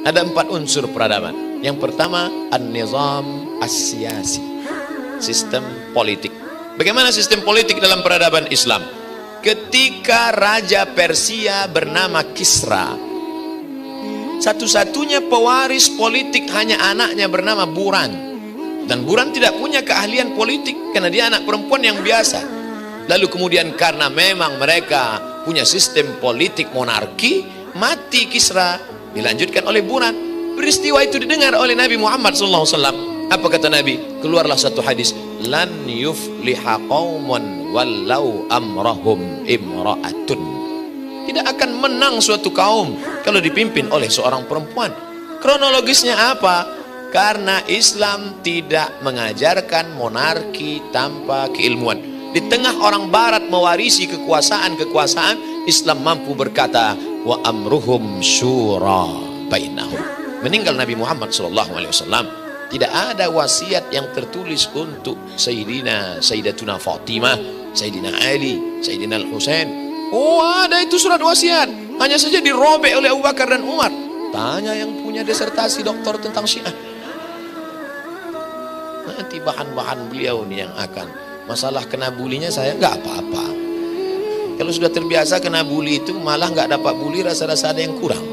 Ada 4 unsur peradaban. Yang pertama, an-nizam as-siyasi, sistem politik. Bagaimana sistem politik dalam peradaban Islam? Ketika Raja Persia bernama Kisra, satu-satunya pewaris politik hanya anaknya bernama Buran. Dan Buran tidak punya keahlian politik karena dia anak perempuan yang biasa. Lalu kemudian karena memang mereka punya sistem politik monarki, mati Kisra, dilanjutkan oleh Buran. Peristiwa itu didengar oleh Nabi Muhammad SAW. Apa kata Nabi? Keluarlah satu hadis, lan yufliha qaumun wallau amrahum imra'atun. Tidak akan menang suatu kaum kalau dipimpin oleh seorang perempuan. Kronologisnya apa? Karena Islam tidak mengajarkan monarki tanpa keilmuan. Di tengah orang barat mewarisi kekuasaan, Islam mampu berkata, wa amruhum syura bainahum. Meninggal Nabi Muhammad SAW, tidak ada wasiat yang tertulis untuk Sayyidatuna Fatimah, Sayyidina Ali, Sayyidina Al-Husain. Oh, ada itu surat wasiat, hanya saja dirobek oleh Abu Bakar dan Umar. Tanya yang punya disertasi doktor tentang Syiah. Nanti bahan-bahan beliau nih yang akan. Masalah kena bulinya saya nggak apa-apa. Kalau sudah terbiasa kena bully itu malah nggak dapat bully, rasa-rasa ada yang kurang.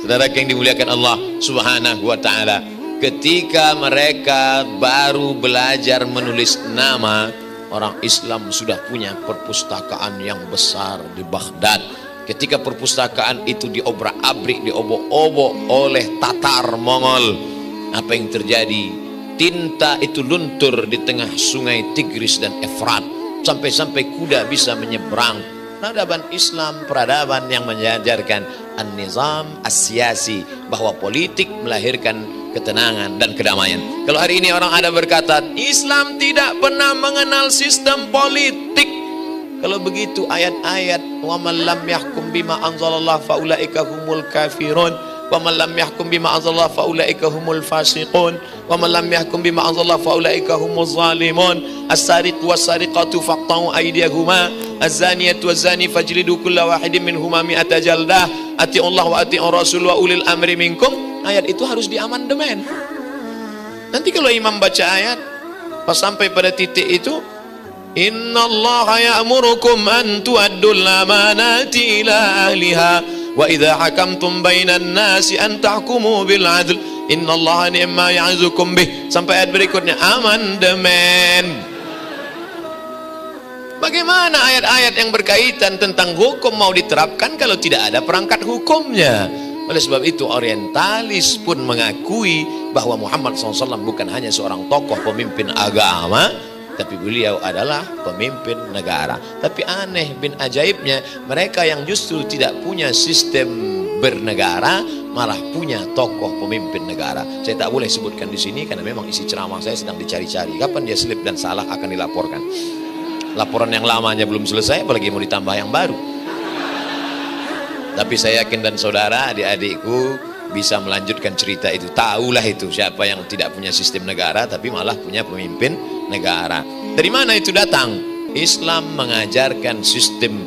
Saudara yang dimuliakan Allah Subhanahu wa Ta'ala, ketika mereka baru belajar menulis nama, orang Islam sudah punya perpustakaan yang besar di Baghdad. Ketika perpustakaan itu diobrak-abrik, diobok-obok oleh Tatar Mongol, apa yang terjadi? Tinta itu luntur di tengah sungai Tigris dan Efrat, sampai-sampai kuda bisa menyeberang. Peradaban Islam, peradaban yang mengajarkan an-nizam as-siyasi, bahwa politik melahirkan ketenangan dan kedamaian. Kalau hari ini orang ada berkata, Islam tidak pernah mengenal sistem politik. Kalau begitu ayat-ayat wa man lam yahkum bima anzalallah faulaika humul kafirun, wa man lam yahkum bima anzalallah faulaika humul fasiqun, wa man lam yahkum bima anzalallah faulaika humuz zalimun, as-sariqu was-sariqatu faqta'u aydiyahuma, az-zaniyatu waz-zani fajlidu kulla wahidin minhuma mi'ata jaldah, ati'ullah wa ati'ur rasul wa ulil amri minkum. Ayat itu harus diamandemen. Nanti kalau imam baca ayat pas sampai pada titik itu, innallaha ya'murukum an tu'addul amanati ila ahliha wa idza hakamtum bainan nasi an tahkumu bil adl innallaha ni'ma ya'izukum bih, sampai ayat berikutnya amandemen. Bagaimana ayat-ayat yang berkaitan tentang hukum mau diterapkan kalau tidak ada perangkat hukumnya? Oleh sebab itu orientalis pun mengakui bahwa Muhammad SAW bukan hanya seorang tokoh pemimpin agama, tapi beliau adalah pemimpin negara. Tapi aneh bin ajaibnya, mereka yang justru tidak punya sistem bernegara malah punya tokoh pemimpin negara. Saya tak boleh sebutkan di sini karena memang isi ceramah saya sedang dicari-cari. Kapan dia slip dan salah akan dilaporkan. Laporan yang lamanya belum selesai, apalagi mau ditambah yang baru. Tapi saya yakin dan saudara, adik-adikku bisa melanjutkan cerita itu. Tahulah itu siapa yang tidak punya sistem negara tapi malah punya pemimpin negara. Dari mana itu datang? Islam mengajarkan sistem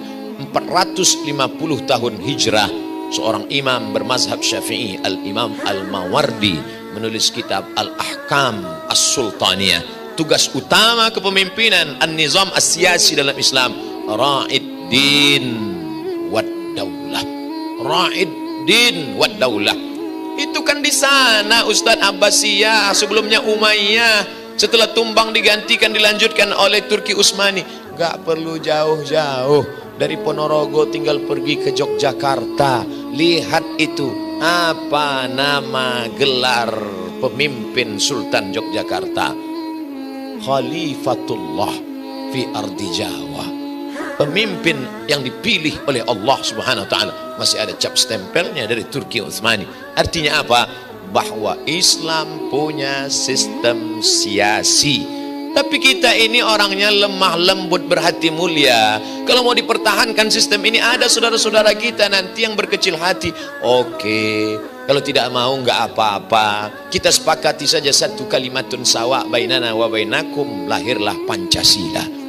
450 tahun hijrah. Seorang imam bermazhab Syafi'i, Al-Imam Al-Mawardi, menulis kitab Al-Ahkam As-Sultaniyah. Tugas utama kepemimpinan an-nizam as-siyasi dalam Islam, ra'id din wad daulah. Ra'id din wad daulah. Itu kan di sana Ustadz Abbasiyah, sebelumnya Umayyah, setelah tumbang digantikan dilanjutkan oleh Turki Utsmani. Gak perlu jauh-jauh dari Ponorogo, tinggal pergi ke Yogyakarta, lihat itu apa nama gelar pemimpin Sultan Yogyakarta, Khalifatullah fi ardi Jawa, pemimpin yang dipilih oleh Allah Subhanahu wa Ta'ala. Masih ada cap stempelnya dari Turki Utsmani. Artinya apa? Bahwa Islam punya sistem siasi. Tapi kita ini orangnya lemah lembut, berhati mulia. Kalau mau dipertahankan sistem ini, ada saudara-saudara kita nanti yang berkecil hati. Oke, kalau tidak mau nggak apa-apa, kita sepakati saja satu kalimatun sawa bainana wa bainakum, lahirlah Pancasila.